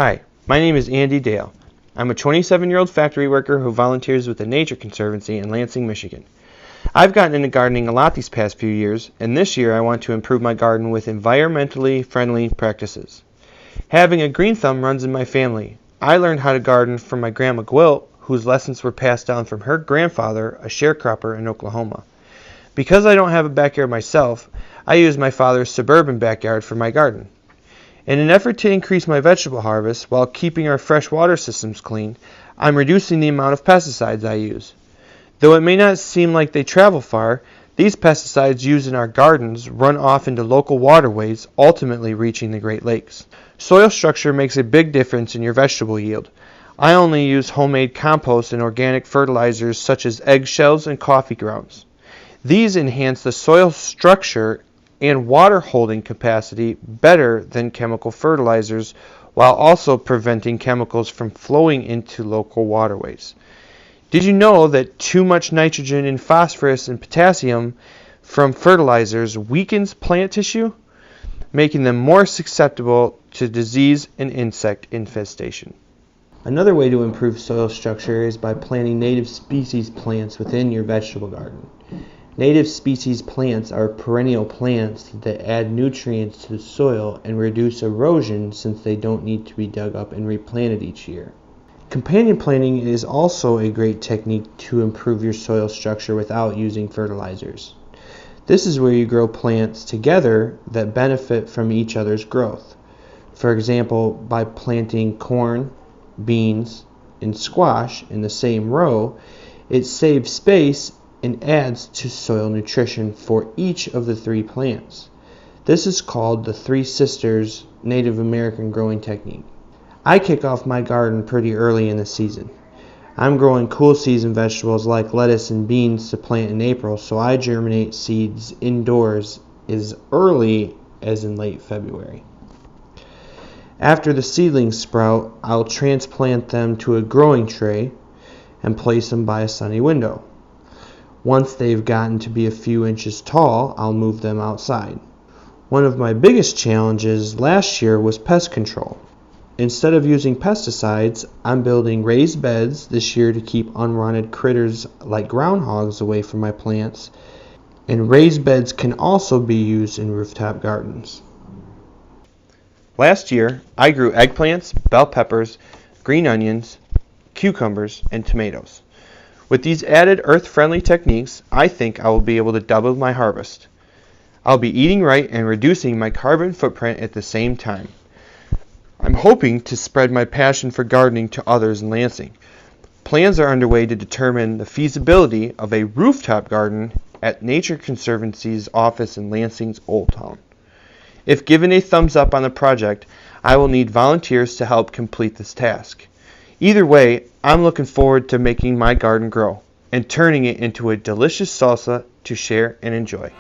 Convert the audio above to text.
Hi, my name is Andy Dale. I'm a 27-year-old factory worker who volunteers with the Nature Conservancy in Lansing, Michigan. I've gotten into gardening a lot these past few years, and this year I want to improve my garden with environmentally friendly practices. Having a green thumb runs in my family. I learned how to garden from my grandma Gwilt, whose lessons were passed down from her grandfather, a sharecropper in Oklahoma. Because I don't have a backyard myself, I use my father's suburban backyard for my garden. In an effort to increase my vegetable harvest while keeping our fresh water systems clean, I'm reducing the amount of pesticides I use. Though it may not seem like they travel far, these pesticides used in our gardens run off into local waterways, ultimately reaching the Great Lakes. Soil structure makes a big difference in your vegetable yield. I only use homemade compost and organic fertilizers such as eggshells and coffee grounds. These enhance the soil structure and water holding capacity better than chemical fertilizers, while also preventing chemicals from flowing into local waterways. Did you know that too much nitrogen and phosphorus and potassium from fertilizers weakens plant tissue, making them more susceptible to disease and insect infestation? Another way to improve soil structure is by planting native species plants within your vegetable garden. Native species plants are perennial plants that add nutrients to the soil and reduce erosion since they don't need to be dug up and replanted each year. Companion planting is also a great technique to improve your soil structure without using fertilizers. This is where you grow plants together that benefit from each other's growth. For example, by planting corn, beans, and squash in the same row, it saves space and adds to soil nutrition for each of the three plants. This is called the Three Sisters Native American growing technique. I kick off my garden pretty early in the season. I'm growing cool season vegetables like lettuce and beans to plant in April, so I germinate seeds indoors as early as in late February. After the seedlings sprout, I'll transplant them to a growing tray and place them by a sunny window. Once they've gotten to be a few inches tall, I'll move them outside. One of my biggest challenges last year was pest control. Instead of using pesticides, I'm building raised beds this year to keep unwanted critters like groundhogs away from my plants, and raised beds can also be used in rooftop gardens. Last year, I grew eggplants, bell peppers, green onions, cucumbers, and tomatoes. With these added earth-friendly techniques, I think I will be able to double my harvest. I'll be eating right and reducing my carbon footprint at the same time. I'm hoping to spread my passion for gardening to others in Lansing. Plans are underway to determine the feasibility of a rooftop garden at Nature Conservancy's office in Lansing's Old Town. If given a thumbs up on the project, I will need volunteers to help complete this task. Either way, I'm looking forward to making my garden grow and turning it into a delicious salsa to share and enjoy.